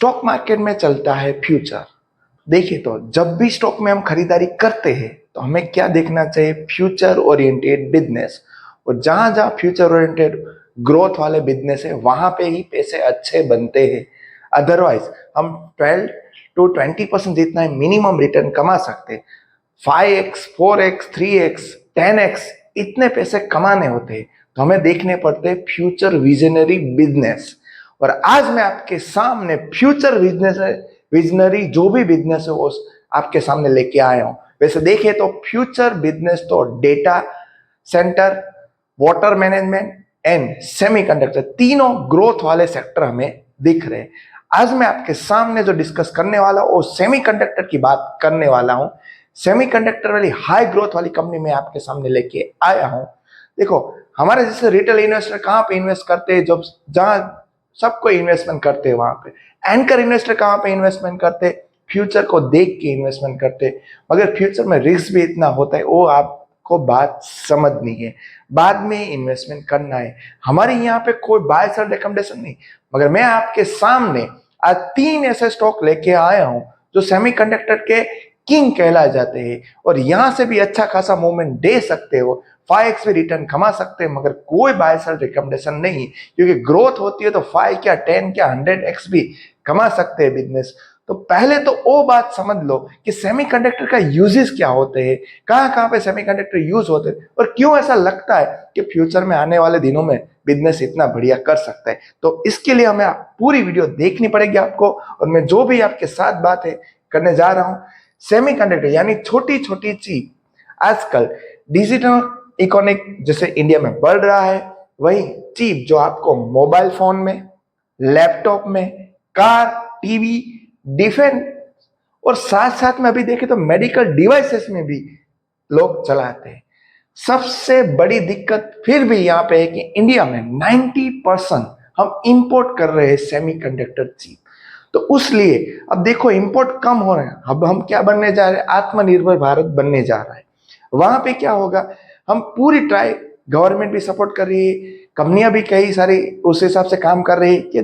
Stock market में चलता है फ्यूचर। देखिए, तो जब भी स्टॉक में हम खरीदारी करते हैं तो हमें क्या देखना चाहिए? Future oriented business. और जहां जहां फ्यूचर ओरिएंटेड ग्रोथ वाले बिजनेस है वहां पे ही पैसे अच्छे बनते हैं। अदरवाइज हम 12 to 20% जितना मिनिमम रिटर्न कमा सकते हैं। 5x 4x 3x 10x इतने पैसे कमाने होते हैं तो हमें देखने पड़ते हैं फ्यूचर विजनरी बिजनेस। और आज मैं आपके सामने फ्यूचर विजनरी जो भी बिजनेस है वो आपके सामने लेके आया हूं। वैसे देखें तो फ्यूचर बिजनेस तो data centre, water management and semiconductor तीनों ग्रोथ वाले सेक्टर हमें दिख रहे हैं। आज मैं आपके सामने जो डिस्कस करने वाला हूं वो सेमीकंडक्टर की बात करने वाला हूं। सेमीकंडक्टर वाली हाई ग्रोथ वाली कंपनी में आपके सामने लेके आया हूं। देखो, हमारे जैसे रिटेल इन्वेस्टर कहां पे इन्वेस्ट करते हैं? जब जहां सबको इन्वेस्टमेंट करते हैं वहां पे। एंकर इन्वेस्टर कहां पे इन्वेस्टमेंट करते? फ्यूचर को देख के इन्वेस्टमेंट करते। मगर फ्यूचर में रिस्क भी इतना होता है, वो आपको बात समझनी है। बाद में इन्वेस्टमेंट करना है। हमारे यहाँ पे कोई बाय सेल रिकमेंडेशन नहीं, मगर मैं आपके सामने आज 3 ऐसे स्टॉक लेके आया हूं जो सेमीकंडक्टर के किंग कहलाए जाते हैं और यहां से भी अच्छा खासा मूवमेंट दे सकते हो। 5x भी रिटर्न कमा सकते हैं, मगर कोई बाय सेल रिकमेंडेशन नहीं, क्योंकि ग्रोथ होती है तो 5 क्या 10 क्या 100x भी कमा सकते हैं बिजनेस। तो पहले तो वो बात समझ लो कि सेमीकंडक्टर का यूजेस क्या होते हैं, कहाँ कहाँ पे सेमीकंडक्टर यूज होते हैं और क्यों ऐसा लगता है कि फ्यूचर में आने वाले दिनों में बिजनेस इतना बढ़िया कर सकता है। तो इसके लिए हमें पूरी वीडियो देखनी पड़ेगी आपको। और मैं जो भी आपके साथ बात है करने जा रहा हूं, सेमीकंडक्टर यानी छोटी छोटी चीज। आजकल डिजिटल इकोनॉमिक जैसे इंडिया में बढ़ रहा है, वही चीज जो आपको मोबाइल फोन में, लैपटॉप में, कार, टीवी, डिफेंस और साथ साथ में अभी देखें तो मेडिकल डिवाइसेस में भी लोग चलाते हैं। सबसे बड़ी दिक्कत फिर भी यहाँ पे है कि इंडिया में 90% हम इंपोर्ट कर रहे हैं सेमीकंडक्टर चिप। तो उसलिए अब देखो इंपोर्ट कम हो रहे हैं। अब हम क्या बनने जा रहे हैं? आत्मनिर्भर भारत बनने जा रहा है। वहां पे क्या होगा? हम पूरी ट्राई, गवर्नमेंट भी सपोर्ट कर रही है, कंपनियां भी कई सारी उस हिसाब से काम कर रही है कि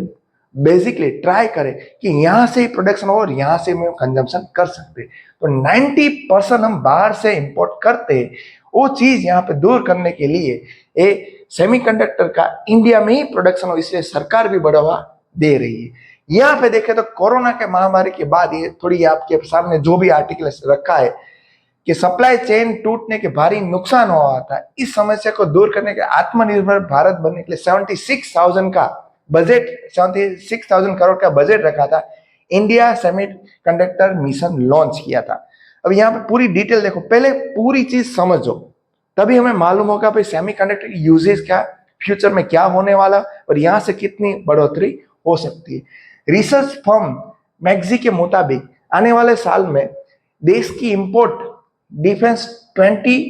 बेसिकली ट्राई करें कि यहाँ से ही प्रोडक्शन हो और यहाँ से हम कंजम्पशन कर सकते हैं। तो 90% हम बाहर से इंपोर्ट करते हैं। वो चीज यहाँ पे दूर करने के लिए ये सेमीकंडक्टर का इंडिया में ही प्रोडक्शन हो, इसलिए सरकार भी बढ़ावा दे रही है। यहाँ पे देखें तो कोरोना के महामारी के बाद ये थोड़ी आपके सामने जो भी आर्टिकल रखा है कि सप्लाई चेन टूटने के भारी नुकसान हुआ था, इस समस्या को दूर करने के आत्मनिर्भर भारत बनने के लिए 76,000 का बजट, 76,000 करोड़ का बजट रखा था। इंडिया सेमीकंडक्टर मिशन लॉन्च किया था। अब यहाँ पे पूरी डिटेल देखो, पहले पूरी चीज समझो, तभी हमें मालूम होगा भाई सेमीकंडक्टर की यूजेस क्या, फ्यूचर में क्या होने वाला और यहाँ से कितनी बढ़ोतरी हो सकती है। रिसर्च फर्म मैगजी के मुताबिक आने वाले साल में देश की import defence 20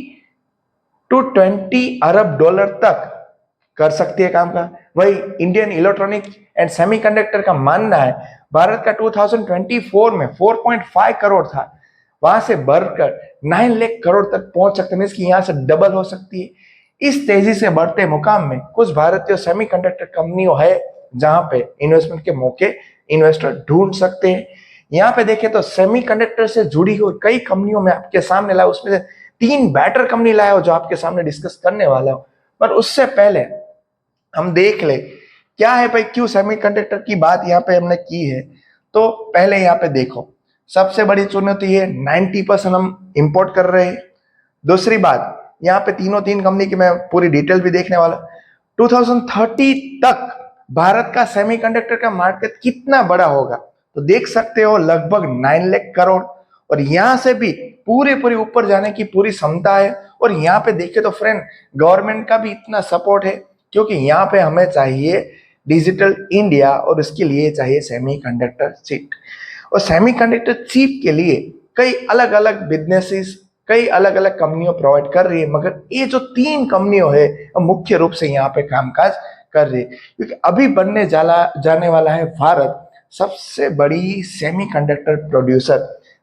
to 20 Arab dollar तक कर सकती है काम का। वही इंडियन इलेक्ट्रॉनिक एंड सेमीकंडक्टर का मानना है भारत का 2024 में 4.5 करोड़ था, वहां से बढ़कर 9 लाख करोड़ तक पहुंच सकते हैं। इसकी यहां से डबल हो सकती है। इस तेजी से बढ़ते मुकाम में कुछ भारतीय सेमीकंडक्टर कंपनियों है जहां पे इन्वेस्टमेंट के मौके इन्वेस्टर ढूंढ सकते हैं। यहाँ पे देखें तो सेमीकंडक्टर से जुड़ी हुई कई कंपनियों में आपके सामने लाया, उसमें से 3 बैटर कंपनी लाया हो जो आपके सामने डिस्कस करने वाला हो। पर उससे पहले हम देख ले क्या है भाई, क्यों सेमीकंडक्टर की बात यहाँ पे हमने की है। तो पहले यहाँ पे देखो, सबसे बड़ी चुनौती है 90% हम इंपोर्ट कर रहे हैं। दूसरी बात, यहाँ पे तीन कंपनी की मैं पूरी डिटेल भी देखने वाला। 2030 तक भारत का सेमीकंडक्टर का मार्केट कितना बड़ा होगा तो देख सकते हो, लगभग 9 लाख करोड़। और यहां से भी पूरे ऊपर जाने की पूरी क्षमता है। और यहाँ पे देखे तो फ्रेंड, गवर्नमेंट का भी इतना सपोर्ट है, क्योंकि यहाँ पे हमें चाहिए डिजिटल इंडिया और उसके लिए चाहिए सेमीकंडक्टर चिप। और सेमीकंडक्टर चिप के लिए कई अलग अलग बिजनेसेस, कई अलग अलग कंपनियों प्रोवाइड कर रही है, मगर ये जो 3 कंपनियों है मुख्य रूप से यहाँ पे कामकाज कर रही है, क्योंकि अभी बनने जाने वाला है भारत सबसे बड़ी सेमीकंडक्टर प्रोड्यूसर।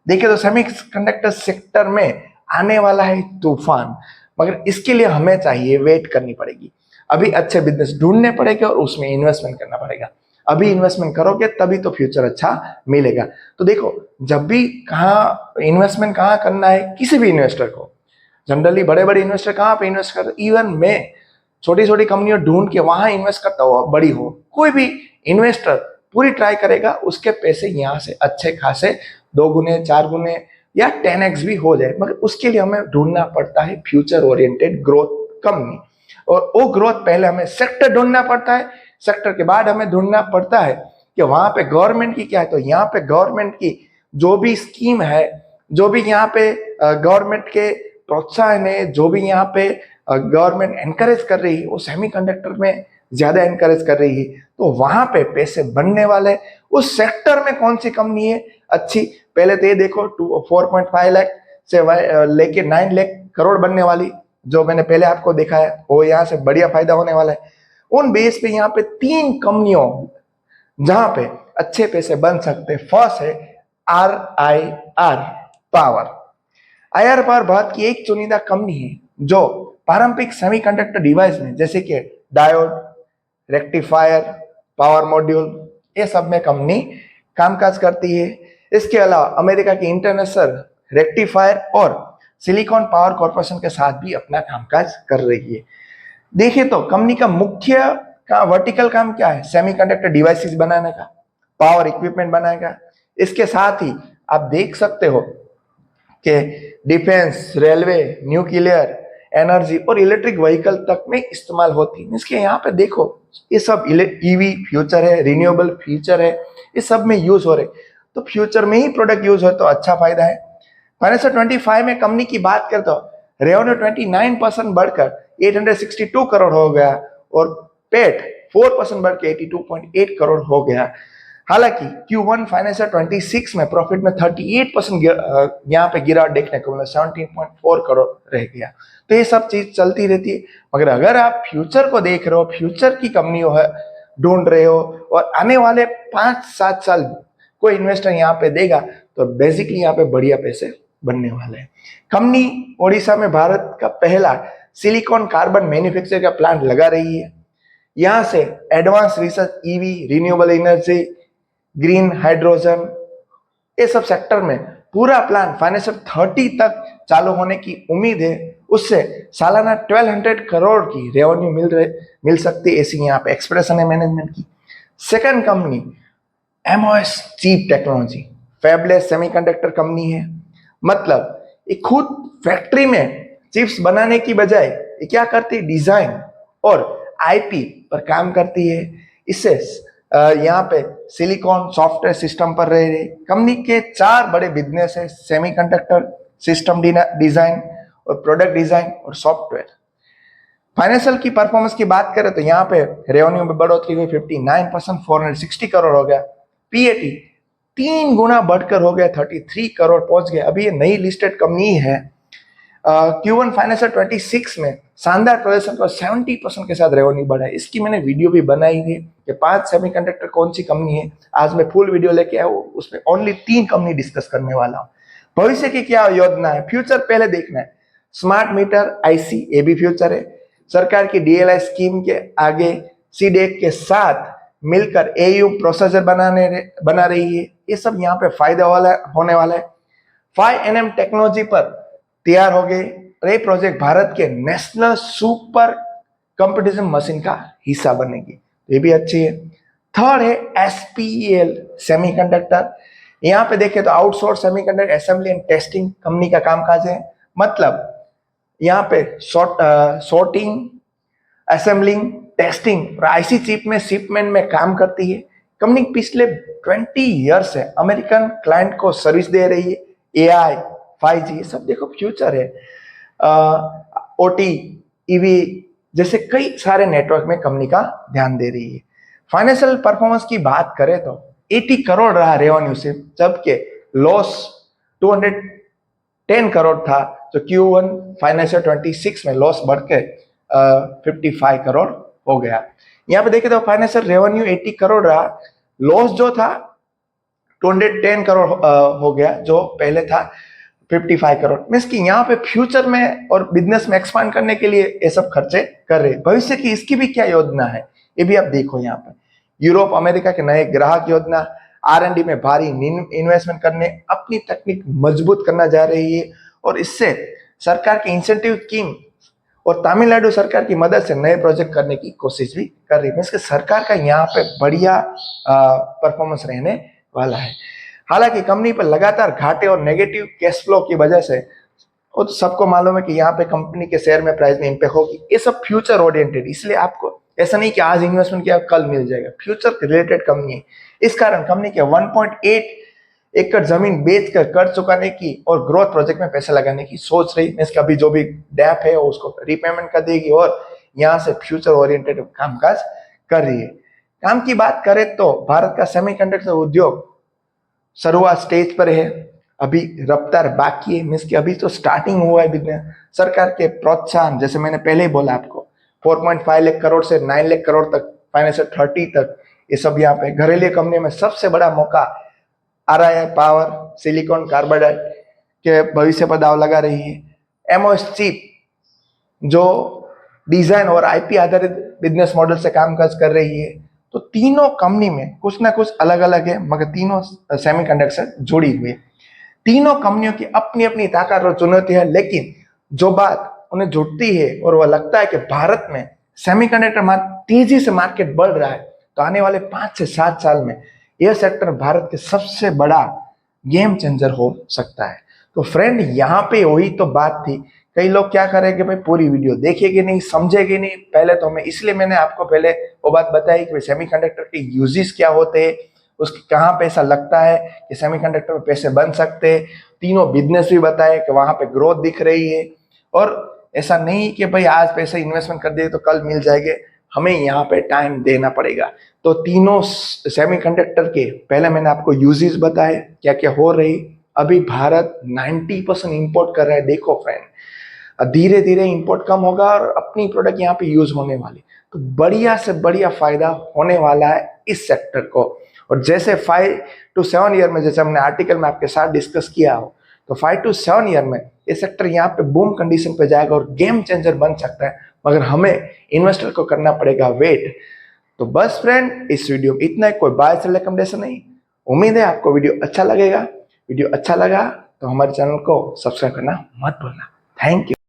देखिए तो सेमीकंडक्टर सेक्टर में आने वाला है तूफान, मगर इसके लिए हमें चाहिए वेट करनी पड़ेगी। अभी अच्छे बिजनेस ढूंढने पड़ेंगे और उसमें इन्वेस्टमेंट करना पड़ेगा। अभी इन्वेस्टमेंट करोगे तभी तो फ्यूचर अच्छा मिलेगा। तो देखो, जब भी कहाँ इन्वेस्टमेंट कहाँ करना है किसी भी इन्वेस्टर को, जनरली बड़े बड़े इन्वेस्टर कहाँ पे इन्वेस्ट करते, इवन मैं छोटी छोटी कंपनियों ढूंढ के वहां इन्वेस्ट करता हुआ बड़ी हो, कोई भी इन्वेस्टर पूरी ट्राई करेगा उसके पैसे यहाँ से अच्छे खासे 2 गुने 4 गुने या 10x भी हो जाए, मगर उसके लिए हमें ढूंढना पड़ता है फ्यूचर ओरिएंटेड ग्रोथ कंपनी। और वो ग्रोथ पहले हमें सेक्टर ढूंढना पड़ता है, सेक्टर के बाद हमें ढूंढना पड़ता है कि वहां पे गवर्नमेंट की क्या है। तो यहाँ पे गवर्नमेंट की जो भी स्कीम है, जो भी यहाँ पे गवर्नमेंट के प्रोत्साहन है, जो भी यहाँ पे गवर्नमेंट एनकरेज कर रही है, वो सेमीकंडक्टर में ज्यादा एनकरेज कर रही है, तो वहां पे पैसे बनने वाले। उस सेक्टर में कौन सी कंपनी है अच्छी, पहले तो ये देखो 4.5 लाख से लेके 9 लाख करोड़ बनने वाली, जो मैंने पहले आपको देखा है, वो यहाँ से बढ़िया फायदा होने वाला है। उन बेस पे यहाँ पे 3 कंपनियों जहां पे अच्छे पैसे बन सकते। फर्स्ट है RIR power. IR power Bharat की एक चुनिंदा कंपनी है जो पारंपरिक सेमीकंडक्टर डिवाइस में जैसे कि डायोड, रेक्टिफायर, पावर मॉड्यूल, ये सब में कंपनी कामकाज करती है। इसके अलावा अमेरिका की इंटरनेशनल रेक्टिफायर और सिलिकॉन पावर कॉर्पोरेशन के साथ भी अपना कामकाज कर रही है। देखिए तो कंपनी का मुख्य वर्टिकल काम क्या है, सेमीकंडक्टर डिवाइसेस बनाने का, पावर इक्विपमेंट बनाने का। इसके साथ ही आप देख सकते हो कि डिफेंस, रेलवे, न्यूक्लियर एनर्जी और इलेक्ट्रिक व्हीकल तक में इस्तेमाल होती है। इसके यहाँ पे देखो ये सब ईवी फ्यूचर है, रिन्यूएबल फ्यूचर है, ये सब में यूज हो रहे। तो फ्यूचर में ही प्रोडक्ट यूज हो तो अच्छा फायदा है। फाइनेंशियल 25 में कंपनी की बात करते हो, रेवेन्यू 29% बढ़कर 862 करोड़ हो गया और पेट 4% बढ़ के 82.8 करोड़ हो गया। हालांकि Q1 फाइनेंशियल 26 में प्रॉफिट में 38% यहाँ पे गिरावट देखने को मिला, 17.4 करोड़ रह गया। तो ये सब चीज चलती रहती है। मगर अगर आप फ्यूचर को देख रहे हो, फ्यूचर की कंपनी है ढूंढ रहे हो और आने वाले 5-7 साल कोई इन्वेस्टर यहाँ पे देगा, तो बेसिकली यहाँ पे बढ़िया पैसे बनने वाले हैं। कंपनी ओडिशा में भारत का पहला सिलिकॉन कार्बन मैन्युफैक्चर का प्लांट लगा रही है। यहाँ से advance research, EV, renewable energy, green hydrogen, ये सब सेक्टर में पूरा प्लान फाइनेंशियल 30 तक चालू होने की उम्मीद है। उससे सालाना 1200 करोड़ की रेवेन्यू मिल सकती है, ऐसी यहाँ पे एक्सप्रेशन है मैनेजमेंट की। Second company MOS chip technology, fabulous semiconductor company है। मतलब ये खुद फैक्ट्री में चिप्स बनाने की बजाय ये क्या करती है, डिजाइन और आईपी पर काम करती है। इससे यहाँ पे सिलिकॉन सॉफ्टवेयर सिस्टम पर रह रही। कंपनी के 4 बड़े बिजनेस है, सेमीकंडक्टर, सिस्टम डिजाइन और प्रोडक्ट डिजाइन और सॉफ्टवेयर। फाइनेंशियल की परफॉर्मेंस की बात करें तो यहाँ पे रेवेन्यू में बढ़ोतरी हुई 59%, 460 करोड़ हो गया। पीएटी 3 गुना बढ़कर हो गया, 33 करोड़ पहुंच गया। अभी ये नई लिस्टेड कंपनी है। Q1 फाइनेंशियल 26 में शानदार प्रदर्शन को 70% के साथ रेवेन्यू बढ़ा है। इसकी मैंने वीडियो भी बनाई है कि 5 सेमीकंडक्टर कौन सी कंपनी है। आज मैं फुल वीडियो लेके आया हूँ, उसमें ओनली 3 कंपनी डिस्कस करने वाला हूँ। भविष्य की क्या योजना है, फ्यूचर पहले देखना है। स्मार्ट मीटर IC, ये भी फ्यूचर है। सरकार की DLI स्कीम के आगे सीडेक के साथ मिलकर AU प्रोसेसर बना रही है। ये सब यहाँ पे फायदा होने वाला है। 5nm टेक्नोलॉजी पर तैयार हो गए और ये प्रोजेक्ट भारत के नेशनल सुपर कंप्यूटेशन मशीन का हिस्सा बनेगी, ये भी अच्छी है। थर्ड है SPEL सेमीकंडक्टर। यहाँ पे देखें तो outsource semiconductor assembly and testing company का कामकाज है। मतलब यहाँ पे सॉर्टिंग, असेंबलिंग, टेस्टिंग और IC चिप में शिपमेंट में काम करती है। कंपनी पिछले 20 ईयर्स से अमेरिकन क्लाइंट को सर्विस दे रही है। AI, 5G, ये सब देखो फ्यूचर है। OT, EV जैसे कई सारे नेटवर्क में कंपनी का ध्यान दे रही है। फाइनेंशियल परफॉर्मेंस की बात करें तो 80 करोड़ रहा रेवेन्यू से, जबकि लॉस 210 करोड़ था। तो Q1 फाइनेंशियल 26 में लॉस बढ़ के 55 करोड़ हो गया। यहाँ पे देखें तो फाइनेंशियल रेवेन्यू 80 करोड़ रहा, लॉस जो था 210 करोड़ हो गया, जो पहले था 55 करोड़। मीन्स कि यहाँ पे फ्यूचर में और बिजनेस में एक्सपांड करने के लिए ये सब खर्चे कर रहे। भविष्य की इसकी भी क्या योजना है, ये भी आप देखो। यहाँ पे यूरोप अमेरिका के नए ग्राहक योजना, R&D में भारी इन्वेस्टमेंट करने, अपनी तकनीक मजबूत करना जा रही है और इससे सरकार की इंसेंटिव स्कीम और तमिलनाडु सरकार की मदद से नए प्रोजेक्ट करने की कोशिश भी कर रही है। मीन्स कि सरकार का यहाँ पे बढ़िया परफॉर्मेंस रहने वाला है। हालांकि कंपनी पर लगातार घाटे और नेगेटिव कैश फ्लो की वजह से, और सबको मालूम है कि यहाँ पे कंपनी के शेयर में प्राइस में इम्पैक्ट होगी। ये सब फ्यूचर ओरिएंटेड, इसलिए आपको ऐसा नहीं कि आज इन्वेस्टमेंट किया कल मिल जाएगा, फ्यूचर रिलेटेड कंपनी है। इस कारण कंपनी के 1.8 एकड़ जमीन बेचकर कर्ज चुकाने की और ग्रोथ प्रोजेक्ट में पैसा लगाने की सोच रही है। इसका अभी जो भी डेप है उसको रीपेमेंट कर देगी और यहाँ से फ्यूचर ओरिएंटेड कामकाज कर रही है। काम की बात करें तो भारत का सेमीकंडक्टर उद्योग शुरुआत स्टेज पर है, अभी रफ्तार बाकी है। मीन्स कि अभी तो स्टार्टिंग हुआ है बिजनेस। सरकार के प्रोत्साहन, जैसे मैंने पहले ही बोला आपको, 4.5 लाख करोड़ से 9 लाख करोड़ तक, फाइनेंशियल 30 तक, ये सब यहाँ पे घरेलू कंपनी में सबसे बड़ा मौका आ रहा है। पावर, सिलिकॉन कार्बाइड के भविष्य पर दाव लगा रही है। एमओएस चिप जो डिजाइन और आईपी आधारित बिजनेस मॉडल से कामकाज कर रही है। तो तीनों कंपनी में कुछ ना कुछ अलग अलग है, मगर तीनों सेमीकंडक्टर से जुड़ी हुई है। तीनों कंपनियों की अपनी अपनी ताकत और चुनौती है, लेकिन जो बात उन्हें जुड़ती है और वह लगता है कि भारत में सेमीकंडक्टर तेजी से मार्केट बढ़ रहा है, तो आने वाले 5 से 7 साल में यह सेक्टर भारत के सबसे बड़ा गेम चेंजर हो सकता है। तो फ्रेंड, यहाँ पे वही तो बात थी। कई लोग क्या करेंगे भाई, पूरी वीडियो देखेंगे नहीं, समझेंगे नहीं। पहले तो इसलिए मैंने आपको पहले वो बात बताई कि सेमीकंडक्टर के यूजेस क्या होते हैं, उसके कहाँ पैसा लगता है कि सेमीकंडक्टर में पैसे बन सकते हैं, तीनों बिजनेस भी बताए कि वहां पे ग्रोथ दिख रही है। और ऐसा नहीं कि भाई आज पैसे इन्वेस्टमेंट कर दिए तो कल मिल जाएंगे, हमें यहाँ पे टाइम देना पड़ेगा। तो तीनों सेमीकंडक्टर के पहले मैंने आपको यूजेस बताए क्या क्या हो रही। अभी भारत 90% इंपोर्ट कर रहा है। देखो फ्रेंड, धीरे धीरे इंपोर्ट कम होगा और अपनी प्रोडक्ट यहाँ पे यूज होने वाली, तो बढ़िया से बढ़िया फायदा होने वाला है इस सेक्टर को। और जैसे 5 to 7 ईयर में, जैसे हमने आर्टिकल में आपके साथ डिस्कस किया हो, तो 5 to 7 ईयर में ये सेक्टर यहाँ पे बूम कंडीशन पे जाएगा और गेम चेंजर बन सकता है, मगर हमें इन्वेस्टर को करना पड़ेगा वेट। तो बस फ्रेंड, इस वीडियो में इतना है, कोई बाय सेल रिकमेंडेशन नहीं। उम्मीद है आपको वीडियो अच्छा लगेगा। वीडियो अच्छा लगा तो हमारे चैनल को सब्सक्राइब करना मत भूलना। Thank you.